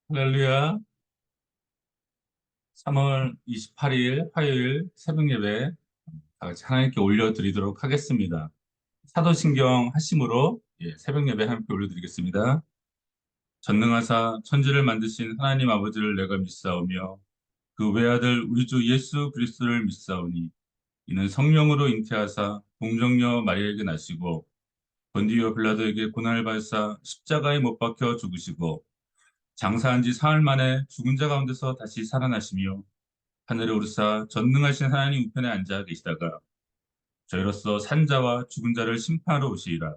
할렐루야. 3월 28일 화요일 새벽 예배 다 같이 하나님께 올려드리도록 하겠습니다. 사도신경 하심으로 새벽 예배 함께 올려드리겠습니다. 전능하사 천지를 만드신 하나님 아버지를 내가 믿사오며 그 외아들 우리 주 예수 그리스도를 믿사오니 이는 성령으로 잉태하사 동정녀 마리아에게 나시고 본디오 빌라도에게 고난을 받으사 십자가에 못 박혀 죽으시고 장사한 지 사흘 만에 죽은 자 가운데서 다시 살아나시며 하늘에 오르사 전능하신 하나님 우편에 앉아 계시다가 저희로서 산자와 죽은 자를 심판하러 오시리라.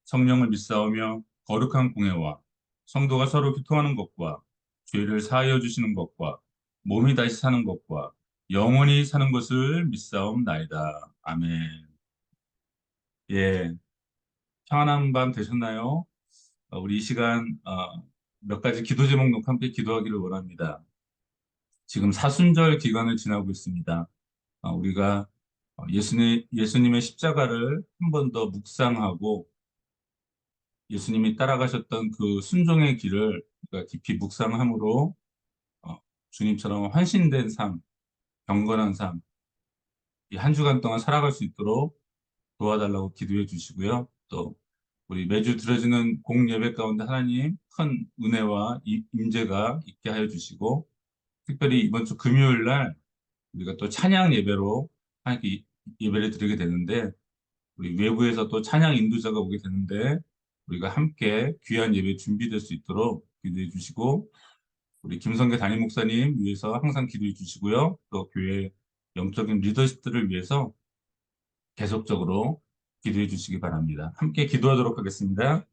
성령을 믿사오며 거룩한 공회와 성도가 서로 교통하는 것과 죄를 사하여 주시는 것과 몸이 다시 사는 것과 영원히 사는 것을 믿사옵나이다. 아멘. 예, 평안한 밤 되셨나요? 우리 이 시간 몇 가지 기도 제목 놓고 함께 기도하기를 원합니다. 지금 사순절 기간을 지나고 있습니다. 우리가 예수님의 십자가를 한 번 더 묵상하고 예수님이 따라가셨던 그 순종의 길을 우리가 깊이 묵상함으로 어, 주님처럼 헌신된 삶, 경건한 삶, 이 한 주간 동안 살아갈 수 있도록 도와달라고 기도해 주시고요. 또 우리 매주 드려지는 공예배 가운데 하나님 큰 은혜와 임재가 있게 하여 주시고 특별히 이번 주 금요일 날 우리가 또 찬양 예배로 하나님께 예배를 드리게 되는데 우리 외부에서 또 찬양 인도자가 오게 되는데 우리가 함께 귀한 예배 준비될 수 있도록 기도해 주시고 우리 김성계 담임 목사님 위해서 항상 기도해 주시고요. 또 교회 영적인 리더십들을 위해서 계속적으로 기도해 주시기 바랍니다. 함께 기도하도록 하겠습니다.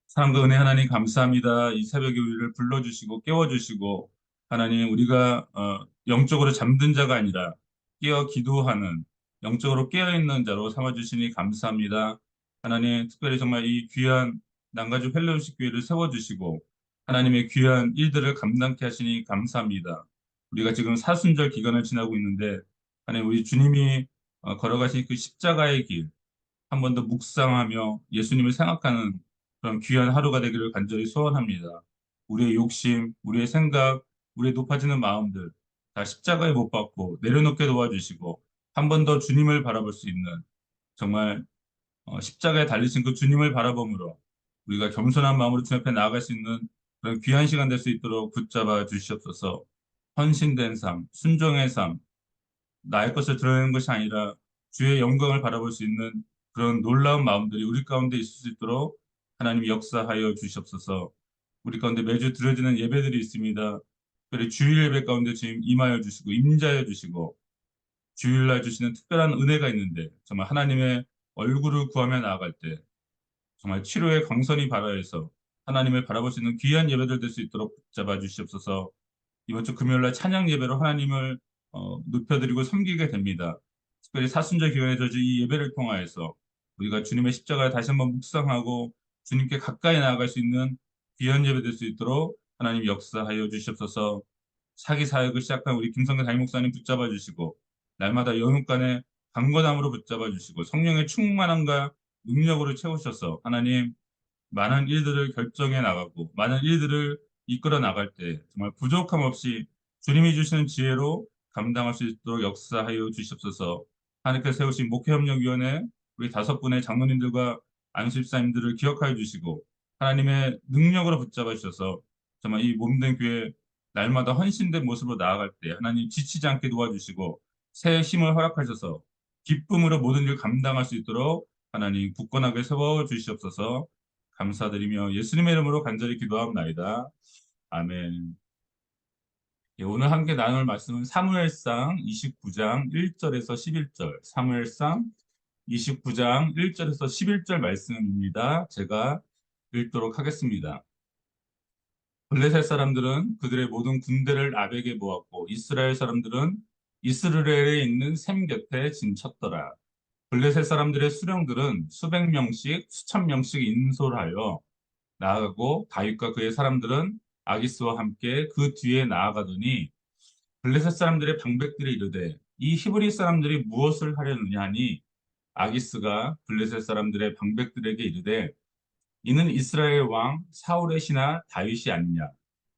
사랑과 은혜 하나님 감사합니다. 이 새벽에 우리를 불러주시고 깨워주시고 하나님 우리가 영적으로 잠든 자가 아니라 깨어 기도하는 영적으로 깨어있는 자로 삼아주시니 감사합니다. 하나님 특별히 정말 이 귀한 난가주 펠로우십 교회를 세워주시고 하나님의 귀한 일들을 감당케 하시니 감사합니다. 우리가 지금 사순절 기간을 지나고 있는데 하나님 우리 주님이 걸어가신 그 십자가의 길 한 번 더 묵상하며 예수님을 생각하는 그런 귀한 하루가 되기를 간절히 소원합니다. 우리의 욕심, 우리의 생각, 우리의 높아지는 마음들 다 십자가에 못 박고 내려놓게 도와주시고 한 번 더 주님을 바라볼 수 있는 정말 십자가에 달리신 그 주님을 바라봄으로 우리가 겸손한 마음으로 주님 앞에 나아갈 수 있는 그런 귀한 시간 될 수 있도록 붙잡아 주시옵소서. 헌신된 삶, 순종의 삶, 나의 것을 드러내는 것이 아니라 주의 영광을 바라볼 수 있는 그런 놀라운 마음들이 우리 가운데 있을 수 있도록 하나님 역사하여 주시옵소서. 우리 가운데 매주 드려지는 예배들이 있습니다. 특별히 주일 예배 가운데 지금 임하여 주시고 임자여 주시고 주일날 주시는 특별한 은혜가 있는데 정말 하나님의 얼굴을 구하며 나아갈 때 정말 치료의 광선이 발하여서 하나님을 바라볼 수 있는 귀한 예배들 될 수 있도록 붙잡아 주시옵소서. 이번 주 금요일날 찬양 예배로 하나님을 높여드리고 섬기게 됩니다. 특별히 사순절 기간에 저지 이 예배를 통하여서 우리가 주님의 십자가를 다시 한번 묵상하고 주님께 가까이 나아갈 수 있는 귀한 예배 될 수 있도록 하나님 역사하여 주시옵소서. 사기 사역을 시작한 우리 김성근 담임 목사님 붙잡아 주시고 날마다 영육간에 강건함으로 붙잡아 주시고 성령의 충만함과 능력으로 채우셔서 하나님 많은 일들을 결정해 나가고 많은 일들을 이끌어 나갈 때 정말 부족함 없이 주님이 주시는 지혜로 감당할 수 있도록 역사하여 주시옵소서. 하나님께서 세우신 목회협력위원회 우리 5분의 장로님들과 안수집사님들을 기억하여 주시고 하나님의 능력으로 붙잡아 주셔서 정말 이 몸된 교회 날마다 헌신된 모습으로 나아갈 때 하나님 지치지 않게 도와주시고 새 힘을 허락하셔서 기쁨으로 모든 일 감당할 수 있도록 하나님 굳건하게 세워 주시옵소서. 감사드리며 예수님의 이름으로 간절히 기도하옵나이다. 아멘. 예, 오늘 함께 나눌 말씀은 사무엘상 29장 1절에서 11절, 사무엘상 29장 1절에서 11절 말씀입니다. 제가 읽도록 하겠습니다. 블레셋 사람들은 그들의 모든 군대를 아벡에 모았고 이스라엘 사람들은 이스라엘에 있는 샘 곁에 진쳤더라. 블레셋 사람들의 수령들은 수백 명씩 수천 명씩 인솔하여 나아가고 다윗과 그의 사람들은 아기스와 함께 그 뒤에 나아가더니 블레셋 사람들의 방백들이 이르되 이 히브리 사람들이 무엇을 하려느냐 하니 아기스가 블레셋 사람들의 방백들에게 이르되 이는 이스라엘 왕 사울의 신하 다윗이 아니냐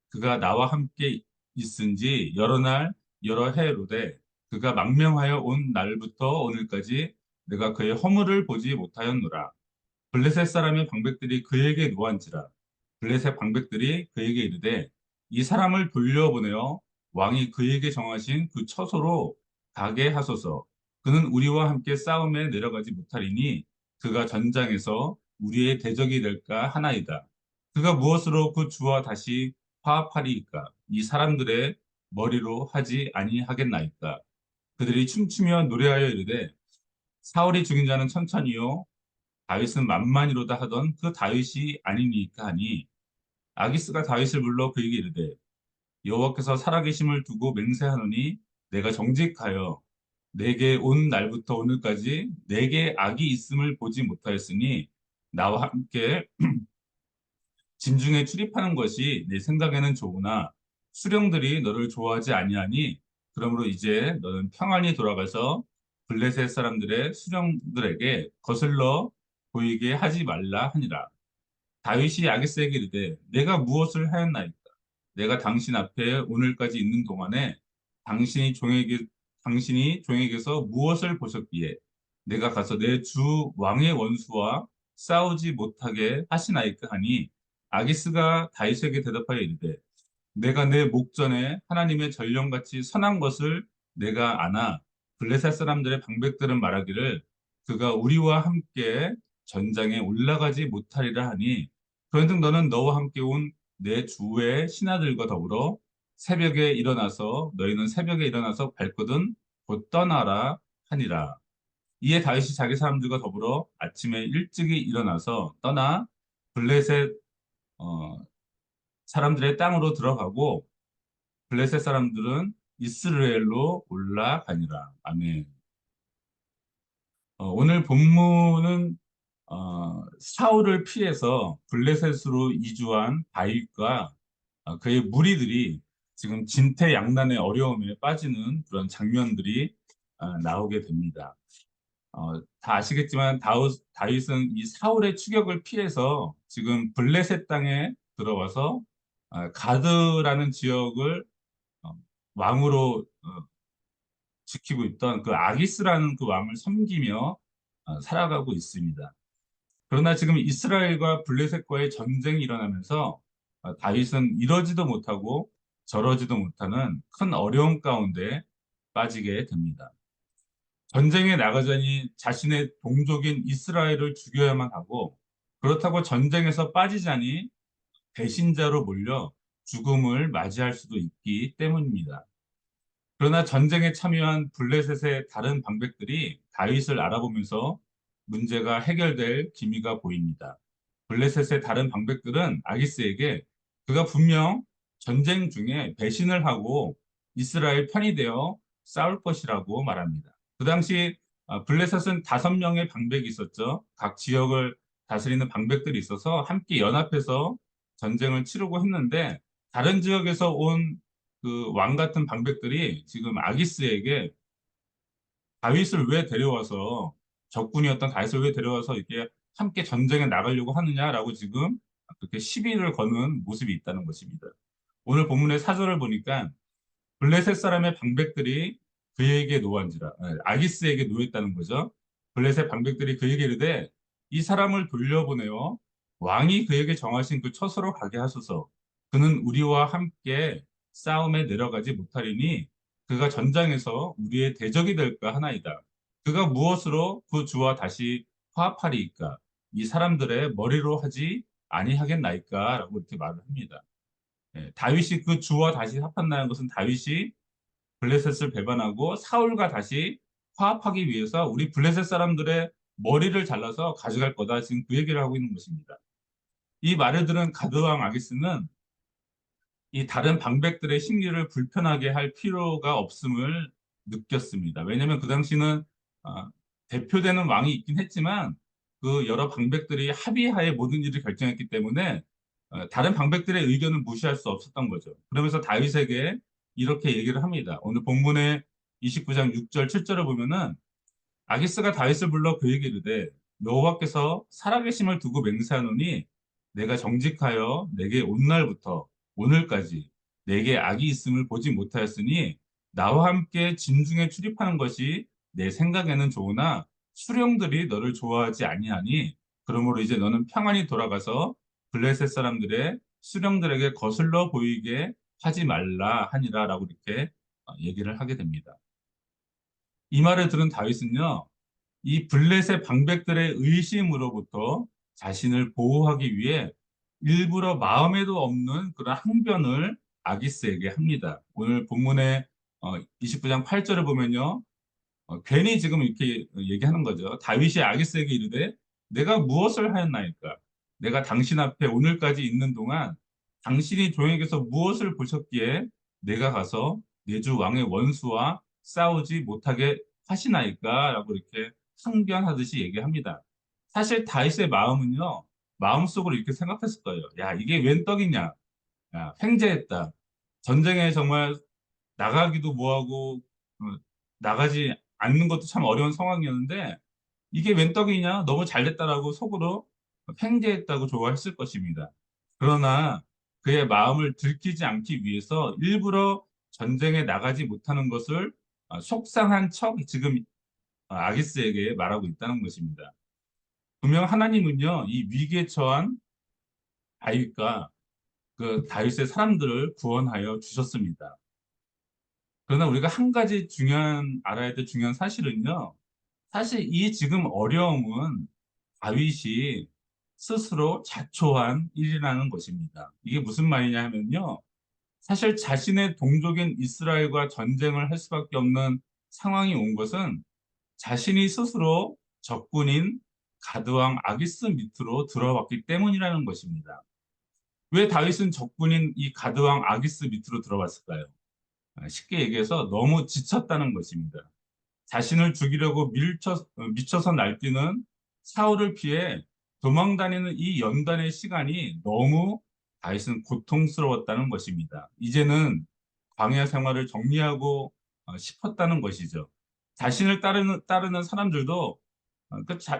그가 나와 함께 있은지 여러 날 여러 해로되 그가 망명하여 온 날부터 오늘까지 내가 그의 허물을 보지 못하였노라. 블레셋 사람의 방백들이 그에게 노한지라. 블레셋 방백들이 그에게 이르되 이 사람을 돌려보내어 왕이 그에게 정하신 그 처소로 가게 하소서. 그는 우리와 함께 싸움에 내려가지 못하리니 그가 전장에서 우리의 대적이 될까 하나이다. 그가 무엇으로 그 주와 다시 화합하리이까? 이 사람들의 머리로 하지 아니하겠나이까? 그들이 춤추며 노래하여 이르되 사울이 죽인 자는 천천히요 다윗은 만만이로다 하던 그 다윗이 아니니까 하니 아기스가 다윗을 불러 그에게 이르되 여호와께서 살아계심을 두고 맹세하노니 내가 정직하여 내게 온 날부터 오늘까지 내게 악이 있음을 보지 못하였으니 나와 함께 진중에 출입하는 것이 내 생각에는 좋으나 수령들이 너를 좋아하지 아니하니 그러므로 이제 너는 평안히 돌아가서 블레셋 사람들의 수령들에게 거슬러 보이게 하지 말라 하니라. 다윗이 아기스에게 이르되 내가 무엇을 하였나이까? 내가 당신 앞에 오늘까지 있는 동안에 당신이 종에게서 무엇을 보셨기에 내가 가서 내 주 왕의 원수와 싸우지 못하게 하시나이까 하니 아기스가 다윗에게 대답하여 이르되 내가 내 목전에 하나님의 전령같이 선한 것을 내가 아나 블레셋 사람들의 방백들은 말하기를 그가 우리와 함께 전장에 올라가지 못하리라 하니 그런즉 너는 너와 함께 온 내 주의 신하들과 더불어 새벽에 일어나서 너희는 새벽에 일어나서 발거든 곧 떠나라 하니라. 이에 다윗이 자기 사람들과 더불어 아침에 일찍이 일어나서 떠나 블레셋 어, 사람들의 땅으로 들어가고 블레셋 사람들은 이스라엘로 올라가니라. 아멘. 오늘 본문은 사울을 피해서 블레셋으로 이주한 다윗과 그의 무리들이 지금 진퇴양난의 어려움에 빠지는 그런 장면들이 나오게 됩니다. 다 아시겠지만 다윗은 이 사울의 추격을 피해서 지금 블레셋 땅에 들어와서 가드라는 지역을 어, 왕으로 지키고 있던 그 아기스라는 그 왕을 섬기며 살아가고 있습니다. 그러나 지금 이스라엘과 블레셋과의 전쟁이 일어나면서 다윗은 이러지도 못하고 저러지도 못하는 큰 어려움 가운데 빠지게 됩니다. 전쟁에 나가자니 자신의 동족인 이스라엘을 죽여야만 하고 그렇다고 전쟁에서 빠지자니 배신자로 몰려 죽음을 맞이할 수도 있기 때문입니다. 그러나 전쟁에 참여한 블레셋의 다른 방백들이 다윗을 알아보면서 문제가 해결될 기미가 보입니다. 블레셋의 다른 방백들은 아기스에게 그가 분명 전쟁 중에 배신을 하고 이스라엘 편이 되어 싸울 것이라고 말합니다. 그 당시 블레셋은 5명의 방백이 있었죠. 각 지역을 다스리는 방백들이 있어서 함께 연합해서 전쟁을 치르고 했는데 다른 지역에서 온 그 왕 같은 방백들이 지금 아기스에게 다윗을 왜 데려와서 적군이었던 다윗을 왜 데려와서 이렇게 함께 전쟁에 나가려고 하느냐라고 지금 그렇게 시비를 거는 모습이 있다는 것입니다. 오늘 본문의 사절을 보니까 블레셋 사람의 방백들이 그에게 노한지라 아기스에게 노했다는 거죠. 블레셋 방백들이 그에게 이르되 이 사람을 돌려보내어 왕이 그에게 정하신 그 처소로 가게 하소서. 그는 우리와 함께 싸움에 내려가지 못하리니 그가 전장에서 우리의 대적이 될까 하나이다. 그가 무엇으로 그 주와 다시 화합하리이까? 이 사람들의 머리로 하지 아니하겠나이까? 라고 이렇게 말을 합니다. 다윗이 그 주와 다시 합한다는 것은 다윗이 블레셋을 배반하고 사울과 다시 화합하기 위해서 우리 블레셋 사람들의 머리를 잘라서 가져갈 거다. 지금 그 얘기를 하고 있는 것입니다. 이 말을 들은 가드왕 아기스는 이 다른 방백들의 심리를 불편하게 할 필요가 없음을 느꼈습니다. 왜냐하면 그 당시는 아, 대표되는 왕이 있긴 했지만 그 여러 방백들이 합의하에 모든 일을 결정했기 때문에 다른 방백들의 의견을 무시할 수 없었던 거죠. 그러면서 다윗에게 이렇게 얘기를 합니다. 오늘 본문의 29장 6절, 7절을 보면은 아기스가 다윗을 불러 그에게 이르되 여호와께서 살아계심을 두고 맹세하노니 내가 정직하여 내게 온 날부터 오늘까지 내게 악이 있음을 보지 못하였으니 나와 함께 진중에 출입하는 것이 내 생각에는 좋으나 수령들이 너를 좋아하지 아니하니 그러므로 이제 너는 평안히 돌아가서 블레셋 사람들의 수령들에게 거슬러 보이게 하지 말라 하니라라고 이렇게 얘기를 하게 됩니다. 이 말을 들은 다윗은요, 이 블레셋 방백들의 의심으로부터 자신을 보호하기 위해 일부러 마음에도 없는 그런 항변을 아기스에게 합니다. 오늘 본문의 29장 8절을 보면요. 괜히 지금 이렇게 얘기하는 거죠. 다윗이 아기스에게 이르되 내가 무엇을 하였나이까? 내가 당신 앞에 오늘까지 있는 동안 당신이 종에게서 무엇을 보셨기에 내가 가서 내 주 왕의 원수와 싸우지 못하게 하시나이까? 라고 이렇게 항변하듯이 얘기합니다. 사실 다윗의 마음은요, 마음속으로 이렇게 생각했을 거예요. 야, 이게 웬 떡이냐? 야, 횡재했다. 전쟁에 정말 나가기도 뭐하고, 나가지 않는 것도 참 어려운 상황이었는데, 이게 웬 떡이냐? 너무 잘 됐다라고 속으로 팽재했다고 좋아했을 것입니다. 그러나 그의 마음을 들키지 않기 위해서 일부러 전쟁에 나가지 못하는 것을 속상한 척 지금 아기스에게 말하고 있다는 것입니다. 분명 하나님은요, 이 위기에 처한 다윗과 그 다윗의 사람들을 구원하여 주셨습니다. 그러나 우리가 한 가지 알아야 될 중요한 사실은요, 사실 이 지금 어려움은 다윗이 스스로 자초한 일이라는 것입니다. 이게 무슨 말이냐 하면요. 사실 자신의 동족인 이스라엘과 전쟁을 할 수밖에 없는 상황이 온 것은 자신이 스스로 적군인 가드왕 아기스 밑으로 들어왔기 때문이라는 것입니다. 왜 다윗은 적군인 이 가드왕 아기스 밑으로 들어왔을까요? 쉽게 얘기해서 너무 지쳤다는 것입니다. 자신을 죽이려고 미쳐서 날뛰는 사울을 피해 도망다니는 이 연단의 시간이 너무 다윗은 고통스러웠다는 것입니다. 이제는 광야 생활을 정리하고 싶었다는 것이죠. 자신을 따르는 사람들도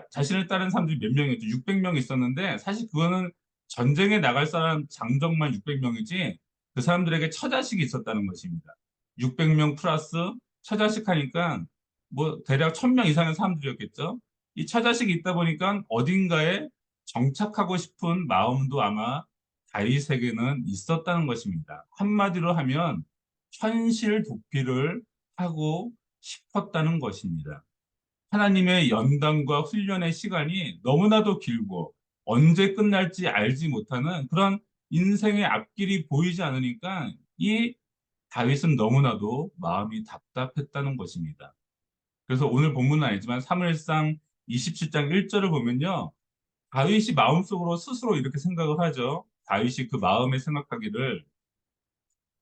자신을 따르는 사람들이 몇 명이었죠? 600명 있었는데 사실 그거는 전쟁에 나갈 사람 장정만 600명이지 그 사람들에게 처자식이 있었다는 것입니다. 600명 플러스 처자식 하니까 뭐 대략 1000명 이상의 사람들이었겠죠. 이 처자식이 있다 보니까 어딘가에 정착하고 싶은 마음도 아마 다윗에게는 있었다는 것입니다. 한마디로 하면 현실 도피를 하고 싶었다는 것입니다. 하나님의 연단과 훈련의 시간이 너무나도 길고 언제 끝날지 알지 못하는 그런 인생의 앞길이 보이지 않으니까 이 다윗은 너무나도 마음이 답답했다는 것입니다. 그래서 오늘 본문은 아니지만 사무엘상 27장 1절을 보면요. 다윗이 마음속으로 스스로 이렇게 생각을 하죠. 다윗이 그 마음에 생각하기를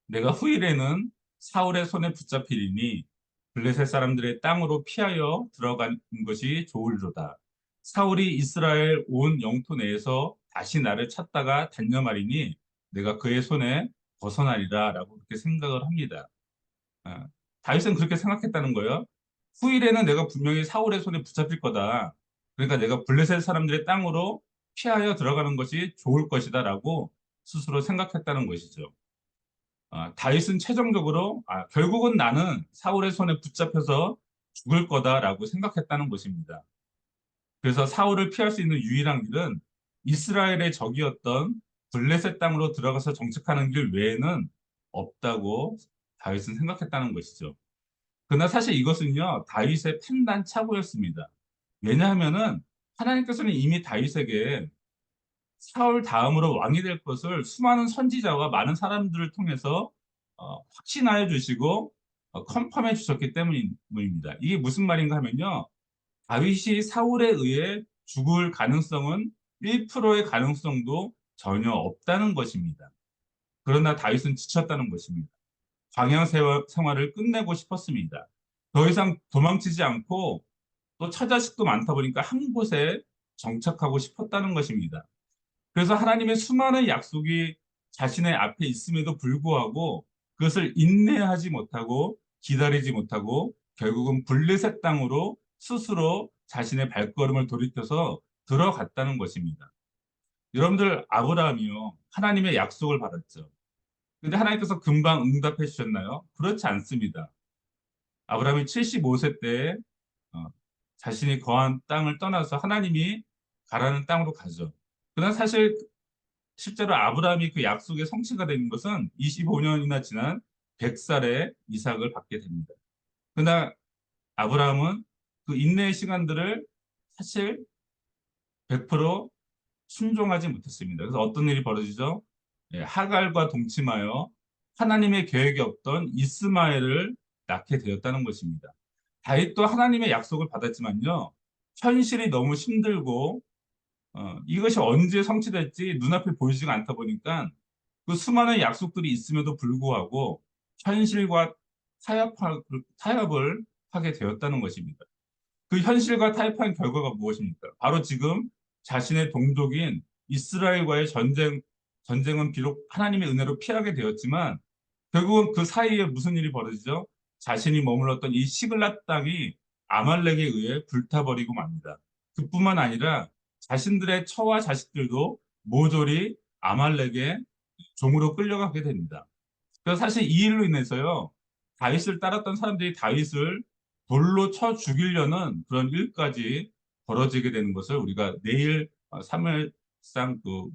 내가 후일에는 사울의 손에 붙잡히리니 블레셋 사람들의 땅으로 피하여 들어간 것이 좋으리로다. 사울이 이스라엘 온 영토 내에서 다시 나를 찾다가 단념하리니 내가 그의 손에 벗어나리라 라고 그렇게 생각을 합니다. 아, 다윗은 그렇게 생각했다는 거예요. 후일에는 내가 분명히 사울의 손에 붙잡힐 거다. 그러니까 내가 블레셋 사람들의 땅으로 피하여 들어가는 것이 좋을 것이다라고 스스로 생각했다는 것이죠. 다윗은 최종적으로 결국은 나는 사울의 손에 붙잡혀서 죽을 거다라고 생각했다는 것입니다. 그래서 사울을 피할 수 있는 유일한 길은 이스라엘의 적이었던 블레셋 땅으로 들어가서 정착하는 길 외에는 없다고 다윗은 생각했다는 것이죠. 그러나 사실 이것은요, 다윗의 판단 착오였습니다. 왜냐하면은 하나님께서는 이미 다윗에게 사울 다음으로 왕이 될 것을 수많은 선지자와 많은 사람들을 통해서 확신하여 주시고 컨펌해 주셨기 때문입니다. 이게 무슨 말인가 하면요. 다윗이 사울에 의해 죽을 가능성은 1%의 가능성도 전혀 없다는 것입니다. 그러나 다윗은 지쳤다는 것입니다. 광야 생활을 끝내고 싶었습니다. 더 이상 도망치지 않고 또 처자식도 많다 보니까 한 곳에 정착하고 싶었다는 것입니다. 그래서 하나님의 수많은 약속이 자신의 앞에 있음에도 불구하고 그것을 인내하지 못하고 기다리지 못하고 결국은 블레셋 땅으로 스스로 자신의 발걸음을 돌이켜서 들어갔다는 것입니다. 여러분들 아브라함이요 하나님의 약속을 받았죠. 근데 하나님께서 금방 응답해 주셨나요? 그렇지 않습니다. 아브라함이 75세 때 어, 자신이 거한 땅을 떠나서 하나님이 가라는 땅으로 가죠. 그러나 사실 실제로 아브라함이 그 약속의 성취가 되는 것은 25년이나 지난 100살에 이삭을 받게 됩니다. 그러나 아브라함은 그 인내의 시간들을 사실 100% 순종하지 못했습니다. 그래서 어떤 일이 벌어지죠? 예, 하갈과 동침하여 하나님의 계획이 없던 이스마엘을 낳게 되었다는 것입니다. 다윗도 하나님의 약속을 받았지만요, 현실이 너무 힘들고 이것이 언제 성취될지 눈앞에 보이지가 않다 보니까 그 수많은 약속들이 있음에도 불구하고 현실과 타협을 하게 되었다는 것입니다. 그 현실과 타협한 결과가 무엇입니까? 바로 지금 자신의 동족인 이스라엘과의 전쟁은 비록 하나님의 은혜로 피하게 되었지만 결국은 그 사이에 무슨 일이 벌어지죠? 자신이 머물렀던 이 시글랏 땅이 아말렉에 의해 불타버리고 맙니다. 그뿐만 아니라 자신들의 처와 자식들도 모조리 아말렉의 종으로 끌려가게 됩니다. 그래서 사실 이 일로 인해서요, 다윗을 따랐던 사람들이 다윗을 돌로 쳐 죽이려는 그런 일까지 벌어지게 되는 것을 우리가 내일 3일상 그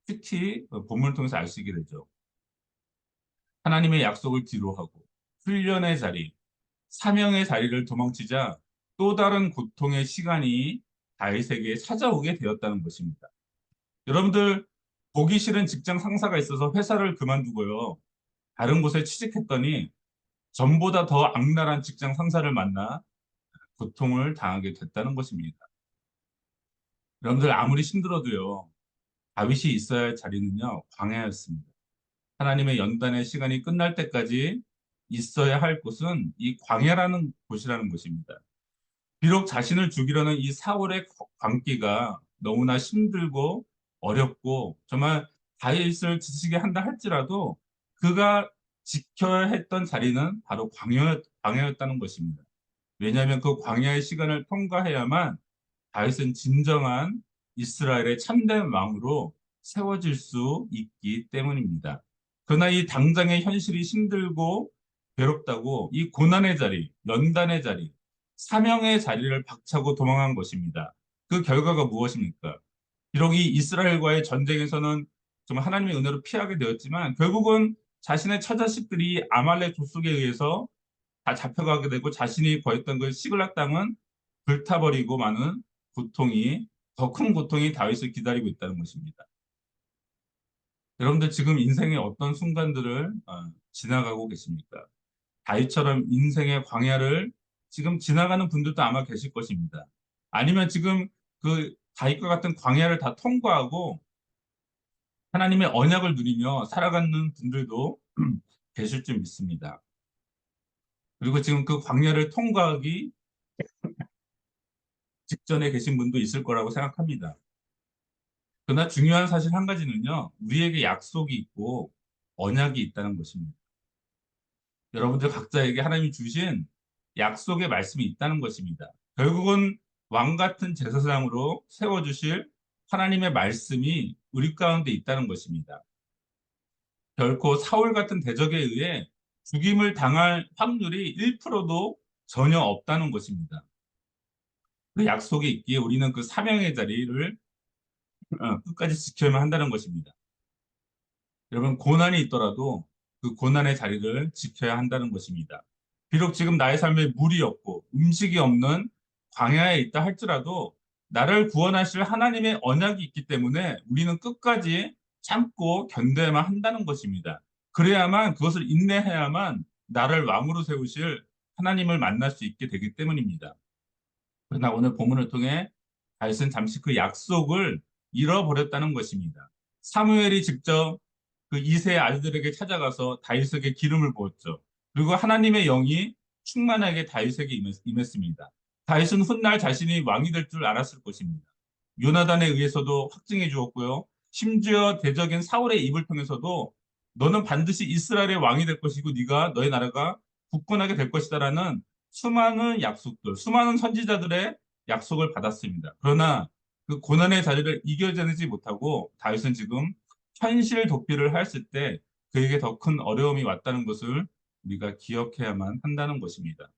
특히 본문을 통해서 알 수 있게 되죠. 하나님의 약속을 뒤로하고 훈련의 자리, 사명의 자리를 도망치자 또 다른 고통의 시간이 다윗에게 찾아오게 되었다는 것입니다. 여러분들 보기 싫은 직장 상사가 있어서 회사를 그만두고요. 다른 곳에 취직했더니 전보다 더 악랄한 직장 상사를 만나 고통을 당하게 됐다는 것입니다. 여러분들 아무리 힘들어도요. 다윗이 있어야 할 자리는요. 광야였습니다. 하나님의 연단의 시간이 끝날 때까지 있어야 할 곳은 이 광야라는 곳이라는 것입니다. 비록 자신을 죽이려는 이 사울의 광기가 너무나 힘들고 어렵고 정말 다윗을 지치게 한다 할지라도 그가 지켜야 했던 자리는 바로 광야였다는 것입니다. 왜냐하면 그 광야의 시간을 통과해야만 다윗은 진정한 이스라엘의 참된 왕으로 세워질 수 있기 때문입니다. 그러나 이 당장의 현실이 힘들고 괴롭다고 이 고난의 자리, 연단의 자리, 사명의 자리를 박차고 도망한 것입니다. 그 결과가 무엇입니까? 비록 이 이스라엘과의 전쟁에서는 정말 하나님의 은혜로 피하게 되었지만 결국은 자신의 처자식들이 아말렉 족속에 의해서 다 잡혀가게 되고 자신이 거했던 그 시글락 땅은 불타버리고 많은 고통이 더 큰 고통이 다윗을 기다리고 있다는 것입니다. 여러분들 지금 인생의 어떤 순간들을 지나가고 계십니까? 다윗처럼 인생의 광야를 지금 지나가는 분들도 아마 계실 것입니다. 아니면 지금 그 다윗과 같은 광야를 다 통과하고 하나님의 언약을 누리며 살아가는 분들도 계실 줄 믿습니다. 그리고 지금 그 광야를 통과하기 직전에 계신 분도 있을 거라고 생각합니다. 그러나 중요한 사실 한 가지는요, 우리에게 약속이 있고 언약이 있다는 것입니다. 여러분들 각자에게 하나님이 주신 약속의 말씀이 있다는 것입니다. 결국은 왕 같은 제사장으로 세워주실 하나님의 말씀이 우리 가운데 있다는 것입니다. 결코 사울 같은 대적에 의해 죽임을 당할 확률이 1%도 전혀 없다는 것입니다. 그 약속이 있기에 우리는 그 사명의 자리를 끝까지 지켜야만 한다는 것입니다. 여러분, 고난이 있더라도 그 고난의 자리를 지켜야 한다는 것입니다. 비록 지금 나의 삶에 물이 없고 음식이 없는 광야에 있다 할지라도 나를 구원하실 하나님의 언약이 있기 때문에 우리는 끝까지 참고 견뎌야만 한다는 것입니다. 그래야만 그것을 인내해야만 나를 왕으로 세우실 하나님을 만날 수 있게 되기 때문입니다. 그러나 오늘 본문을 통해 다윗은 잠시 그 약속을 잃어버렸다는 것입니다. 사무엘이 직접 그 이세 아들들에게 찾아가서 다윗에게 기름을 부었죠. 그리고 하나님의 영이 충만하게 다윗에게 임했습니다. 다윗은 훗날 자신이 왕이 될 줄 알았을 것입니다. 요나단에 의해서도 확증해 주었고요. 심지어 대적인 사울의 입을 통해서도 너는 반드시 이스라엘의 왕이 될 것이고 네가 너의 나라가 굳건하게 될 것이다라는 수많은 약속들, 수많은 선지자들의 약속을 받았습니다. 그러나 그 고난의 자리를 이겨내지 못하고 다윗은 지금 현실 도피를 하였을 때 그에게 더 큰 어려움이 왔다는 것을 우리가 기억해야만 한다는 것입니다.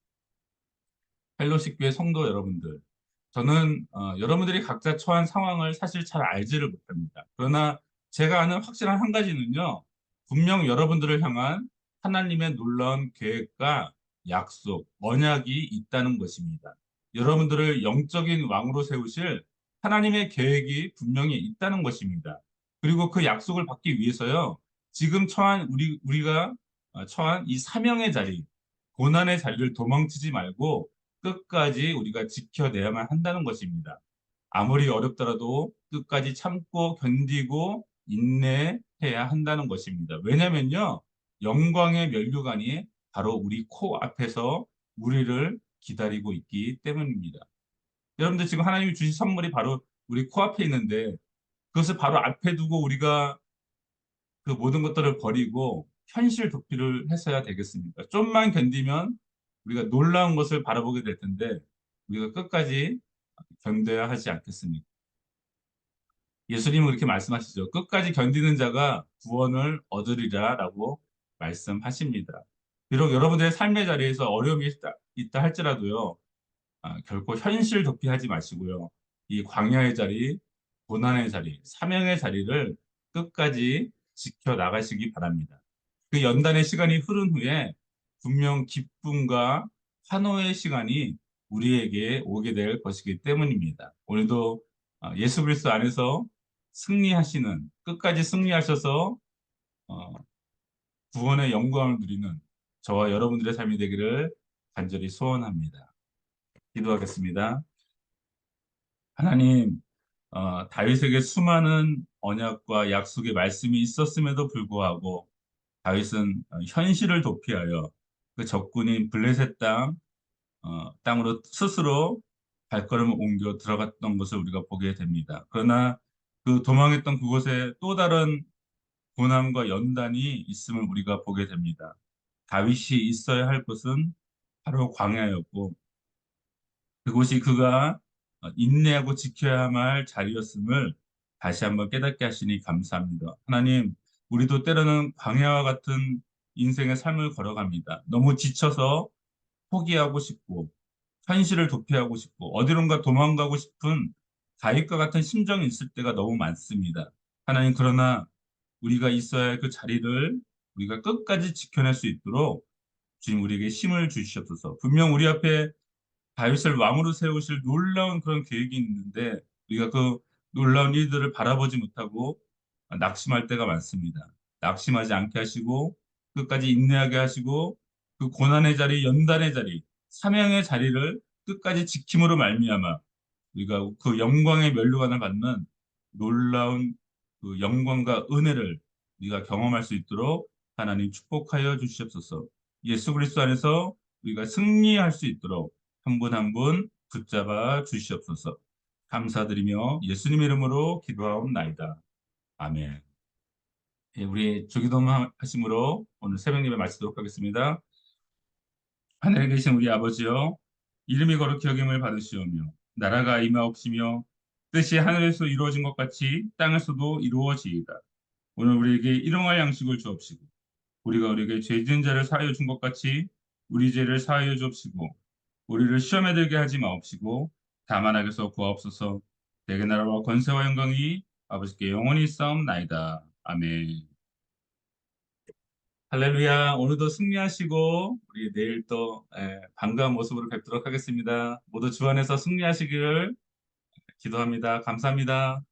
펠로시 교회 성도 여러분들, 저는 여러분들이 각자 처한 상황을 사실 잘 알지를 못합니다. 그러나 제가 아는 확실한 한 가지는요, 분명 여러분들을 향한 하나님의 놀라운 계획과 약속, 언약이 있다는 것입니다. 여러분들을 영적인 왕으로 세우실 하나님의 계획이 분명히 있다는 것입니다. 그리고 그 약속을 받기 위해서요, 지금 처한 우리가 처한 이 사명의 자리, 고난의 자리를 도망치지 말고 끝까지 우리가 지켜내야만 한다는 것입니다. 아무리 어렵더라도 끝까지 참고 견디고 인내해야 한다는 것입니다. 왜냐면요, 영광의 면류관이 바로 우리 코 앞에서 우리를 기다리고 있기 때문입니다. 여러분들 지금 하나님이 주신 선물이 바로 우리 코앞에 있는데 그것을 바로 앞에 두고 우리가 그 모든 것들을 버리고 현실 도피를 했어야 되겠습니까? 좀만 견디면 우리가 놀라운 것을 바라보게 될 텐데 우리가 끝까지 견뎌야 하지 않겠습니까? 예수님은 그렇게 말씀하시죠. 끝까지 견디는 자가 구원을 얻으리라라고 말씀하십니다. 비록 여러분들의 삶의 자리에서 어려움이 있다 할지라도요. 결코 현실 도피하지 마시고요. 이 광야의 자리, 고난의 자리, 사명의 자리를 끝까지 지켜나가시기 바랍니다. 그 연단의 시간이 흐른 후에 분명 기쁨과 환호의 시간이 우리에게 오게 될 것이기 때문입니다. 오늘도 예수 그리스도 안에서 승리하시는, 끝까지 승리하셔서 어, 구원의 영광을 누리는 저와 여러분들의 삶이 되기를 간절히 소원합니다. 기도하겠습니다. 하나님, 다윗에게 수많은 언약과 약속의 말씀이 있었음에도 불구하고 다윗은 현실을 도피하여 그 적군인 블레셋 땅으로 스스로 발걸음을 옮겨 들어갔던 것을 우리가 보게 됩니다. 그러나 그 도망했던 그곳에 또 다른 고난과 연단이 있음을 우리가 보게 됩니다. 다윗이 있어야 할 곳은 바로 광야였고 그곳이 그가 인내하고 지켜야 할 자리였음을 다시 한번 깨닫게 하시니 감사합니다. 하나님, 우리도 때로는 광야와 같은 인생의 삶을 걸어갑니다. 너무 지쳐서 포기하고 싶고, 현실을 도피하고 싶고, 어디론가 도망가고 싶은 다윗과 같은 심정이 있을 때가 너무 많습니다. 하나님, 그러나 우리가 있어야 할 그 자리를 우리가 끝까지 지켜낼 수 있도록 주님 우리에게 힘을 주시옵소서. 분명 우리 앞에 다윗을 왕으로 세우실 놀라운 그런 계획이 있는데 우리가 그 놀라운 일들을 바라보지 못하고 낙심할 때가 많습니다. 낙심하지 않게 하시고 끝까지 인내하게 하시고 그 고난의 자리, 연단의 자리, 사명의 자리를 끝까지 지킴으로 말미암아 우리가 그 영광의 면류관을 받는 놀라운 그 영광과 은혜를 우리가 경험할 수 있도록 하나님 축복하여 주시옵소서. 예수 그리스도 안에서 우리가 승리할 수 있도록 한 분 한 분 붙잡아 주시옵소서. 감사드리며 예수님 이름으로 기도하옵나이다. 아멘. 예, 우리 주기도문 하심으로 오늘 새벽 예배 마치도록 하겠습니다. 하늘에 계신 우리 아버지여, 이름이 거룩히 여김을 받으시오며 나라가 임하옵시며 뜻이 하늘에서 이루어진 것 같이 땅에서도 이루어지이다. 오늘 우리에게 일용할 양식을 주옵시고 우리가 우리에게 죄 지은 자를 사하여 준 것 같이 우리 죄를 사하여 주옵시고 우리를 시험에 들게 하지 마옵시고 다만 악에서 구하옵소서. 대개 나라와 권세와 영광이 아버지께 영원히 있사옵나이다. 아멘. 할렐루야. 오늘도 승리하시고 우리 내일 또 반가운 모습으로 뵙도록 하겠습니다. 모두 주 안에서 승리하시기를 기도합니다. 감사합니다.